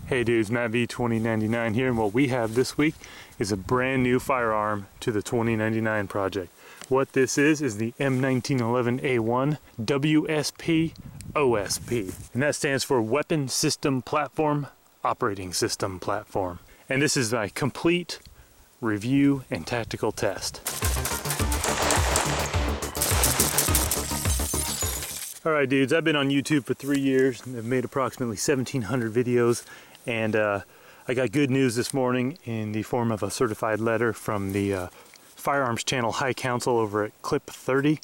Hey dudes, Matt V 2099 here, and what we have this week is a brand new firearm to the 2099 project. What this is the M1911A1 WSP OSP, and that stands for Weapon System Platform Operating System Platform. And this is a complete review and tactical test. Alright dudes, I've been on YouTube for 3 years and I've made approximately 1,700 videos, and I got good news this morning in the form of a certified letter from the Firearms Channel High Council over at Clip 30.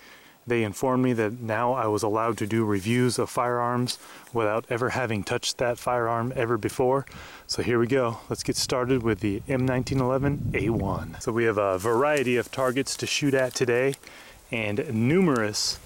They informed me that now I was allowed to do reviews of firearms without ever having touched that firearm ever before. So here we go. Let's get started with the M1911A1. So we have a variety of targets to shoot at today and numerous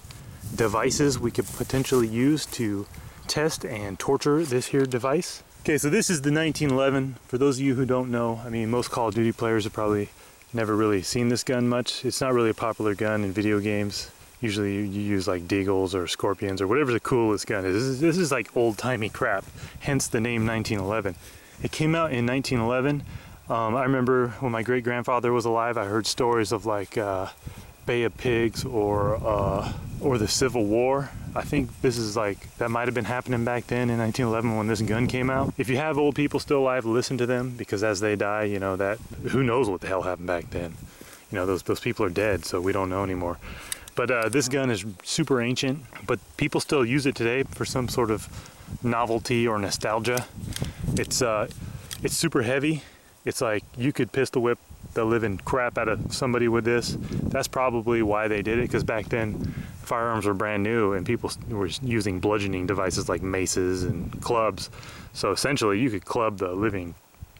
devices we could potentially use to test and torture this here device. Okay, so this is the 1911. For those of you who don't know, I mean, most Call of Duty players have probably never really seen this gun much. It's not really a popular gun in video games. Usually you use like Deagles or Scorpions or whatever the coolest gun is. This is like old-timey crap, hence the name 1911. It came out in 1911. I remember when my great-grandfather was alive, I heard stories of like Bay of Pigs or the Civil War. I think this is like, that might have been happening back then in 1911 when this gun came out. If you have old people still alive, listen to them, because as they die, you know, that who knows what the hell happened back then. You know, those people are dead, so we don't know anymore. But this gun is super ancient, but people still use it today for some sort of novelty or nostalgia. It's super heavy. It's like you could pistol whip the living crap out of somebody with this. That's probably why they did it, because back then firearms were brand new and people were using bludgeoning devices like maces and clubs. So essentially you could club the living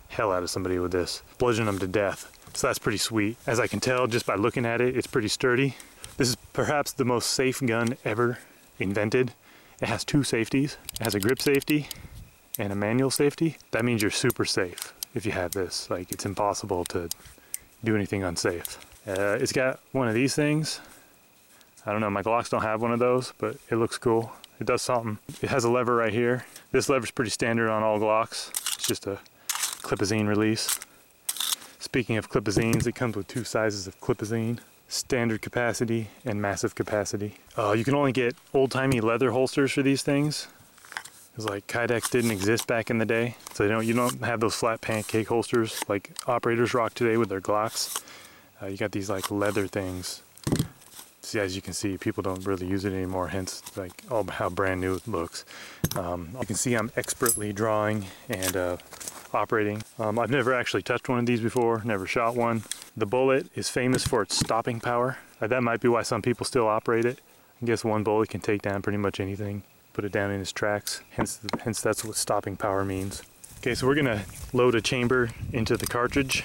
hell out of somebody with this, bludgeon them to death. So that's pretty sweet. As I can tell just by looking at it, it's pretty sturdy. This is perhaps the most safe gun ever invented. It has two safeties. It has a grip safety and a manual safety. That means you're super safe if you have this. Like, it's impossible to do anything unsafe. It's got one of these things. I don't know, my Glocks don't have one of those, but it looks cool. It does something. It has a lever right here. This lever's pretty standard on all Glocks. It's just a clipazine release. Speaking of clipazines, it comes with two sizes of clipazine. Standard capacity and massive capacity. You can only get old-timey leather holsters for these things. It's like Kydex didn't exist back in the day, so you don't have those flat pancake holsters like operators rock today with their Glocks. You got these like leather things. See, as you can see, people don't really use it anymore, hence like how brand new it looks. You can see I'm expertly drawing and operating. I've never actually touched one of these before, never shot one. The bullet is famous for its stopping power. That might be why some people still operate it. I guess one bullet can take down pretty much anything, put it down in its tracks. Hence that's what stopping power means. Okay, so we're gonna load a chamber into the cartridge.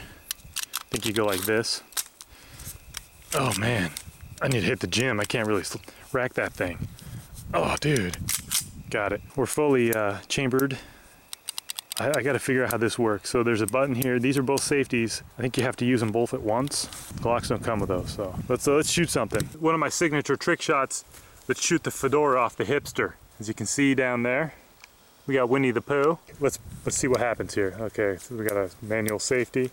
I think you go like this. Oh man, I need to hit the gym. I can't really rack that thing. Oh dude, got it. We're fully chambered. I gotta figure out how this works. So there's a button here. These are both safeties. I think you have to use them both at once. Glocks don't come with those, so let's shoot something. One of my signature trick shots, let's shoot the fedora off the hipster. As you can see down there, we got Winnie the Pooh. Let's see what happens here. Okay, so we got a manual safety.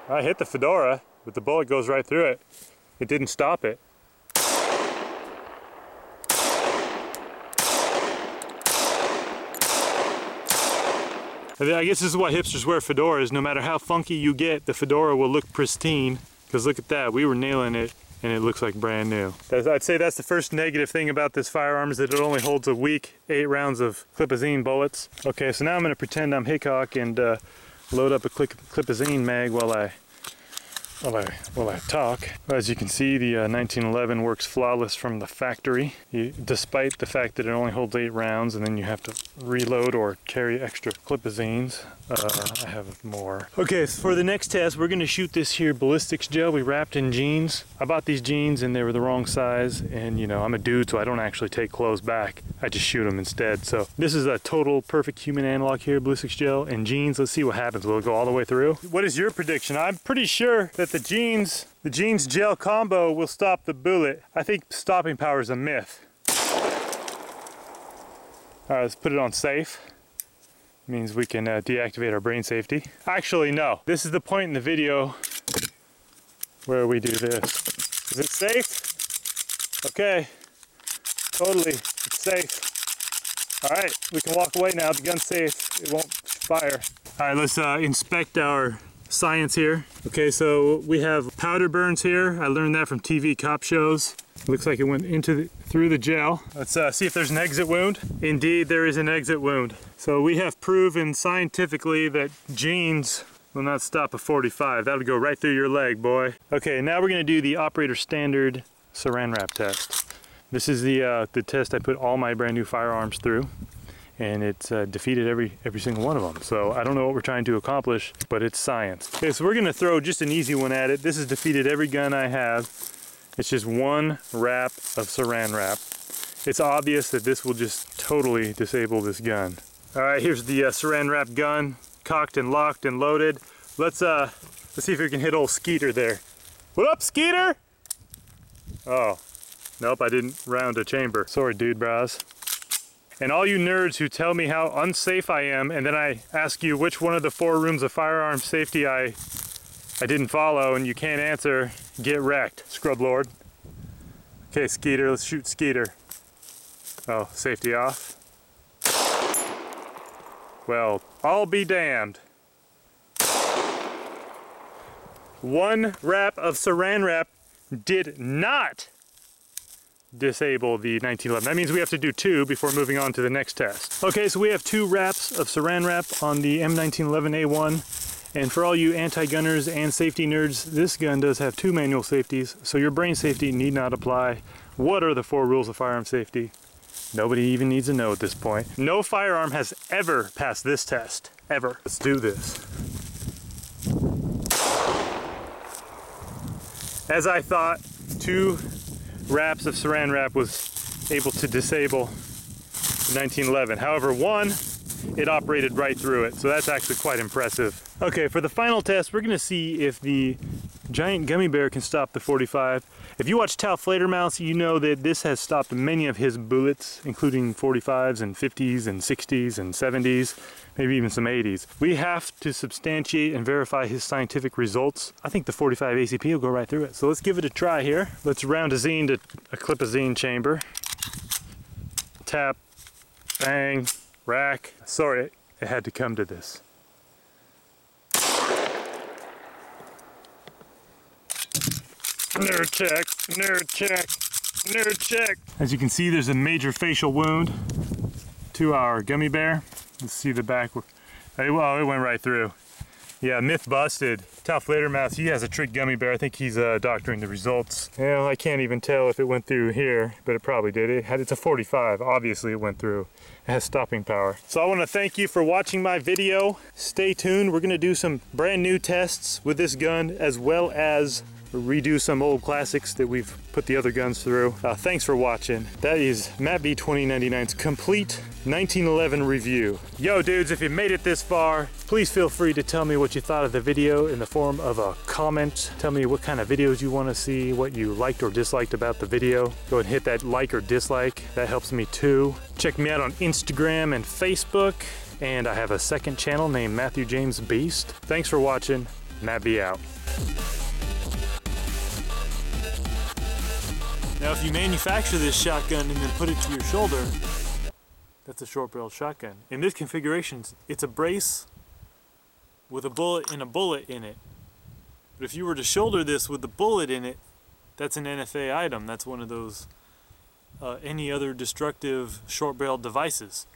I hit the fedora, but the bullet goes right through it. It didn't stop it. I guess this is why hipsters wear fedoras. No matter how funky you get, the fedora will look pristine. Because look at that, we were nailing it and it looks like brand new. I'd say that's the first negative thing about this firearm, is that it only holds a weak 8 rounds of clipazine bullets. Okay, so now I'm gonna pretend I'm Hickok and load up a clipazine mag while I talk. As you can see, the 1911 works flawless from the factory, despite the fact that it only holds 8 rounds, and then you have to reload or carry extra clipazines. I have more. Okay, so for the next test, we're gonna shoot this here ballistics gel we wrapped in jeans. I bought these jeans and they were the wrong size, and you know, I'm a dude, so I don't actually take clothes back. I just shoot them instead. So this is a total perfect human analog here, ballistics gel and jeans. Let's see what happens. Will it go all the way through? What is your prediction? I'm pretty sure that the jeans gel combo will stop the bullet. I think stopping power is a myth. All right, let's put it on safe. Means we can deactivate our brain safety. Actually, no. This is the point in the video where we do this. Is it safe? Okay. Totally. It's safe. All right, we can walk away now. The gun's safe. It won't fire. All right, let's inspect our science here. Okay, so we have powder burns here. I learned that from TV cop shows. Looks like it went through the gel. Let's see if there's an exit wound. Indeed, there is an exit wound. So we have proven scientifically that jeans will not stop a 45. That'll go right through your leg, boy. Okay, now we're gonna do the operator standard saran wrap test. This is the test I put all my brand new firearms through, and it's defeated every single one of them. So I don't know what we're trying to accomplish, but it's science. Okay, so we're gonna throw just an easy one at it. This has defeated every gun I have. It's just one wrap of saran wrap. It's obvious that this will just totally disable this gun. All right, here's the saran wrap gun, cocked and locked and loaded. Let's see if we can hit old Skeeter there. What up, Skeeter? Oh, nope, I didn't round a chamber. Sorry, dude bras. And all you nerds who tell me how unsafe I am, and then I ask you which one of the 4 rooms of firearm safety I didn't follow, and you can't answer, get wrecked, scrub lord. Okay, Skeeter, let's shoot Skeeter. Oh, safety off. Well, I'll be damned. One wrap of saran wrap did not disable the 1911. That means we have to do 2 before moving on to the next test. Okay, so we have 2 wraps of saran wrap on the M1911A1. And for all you anti-gunners and safety nerds, this gun does have 2 manual safeties, so your brain safety need not apply. What are the 4 rules of firearm safety? Nobody even needs to know at this point. No firearm has ever passed this test, ever. Let's do this. As I thought, 2 wraps of saran wrap was able to disable the 1911. However, 1, it operated right through it, so that's actually quite impressive. Okay, for the final test, we're gonna see if the giant gummy bear can stop the 45. If you watch Tal Flatermouse, you know that this has stopped many of his bullets, including 45s and 50s and 60s and 70s, maybe even some 80s. We have to substantiate and verify his scientific results. I think the 45 ACP will go right through it. So let's give it a try here. Let's round a zine to a clip-a-zine chamber. Tap, bang, rack. Sorry, it had to come to this. Nerd check, nerd check, nerd check. As you can see, there's a major facial wound to our gummy bear. Let's see the back. Well, it went right through. Yeah, myth busted. Tal Flatermouse, he has a trick gummy bear. I think he's doctoring the results. Well, I can't even tell if it went through here, but it probably did. It's a 45. Obviously, it went through. It has stopping power. So I want to thank you for watching my video. Stay tuned. We're going to do some brand new tests with this gun, as well as redo some old classics that we've put the other guns through. Thanks for watching. That is Matt B 2099's complete 1911 review. Yo dudes, if you made it this far, please feel free to tell me what you thought of the video in the form of a comment. Tell me what kind of videos you want to see, what you liked or disliked about the video. Go ahead and hit that like or dislike. That helps me too. Check me out on Instagram and Facebook. And I have a second channel named Matthew James Beast. Thanks for watching. Matt B out. Now if you manufacture this shotgun and then put it to your shoulder, that's a short-barreled shotgun. In this configuration, it's a brace with a bullet and a bullet in it. But if you were to shoulder this with the bullet in it, that's an NFA item. That's one of those any other destructive short-barreled devices.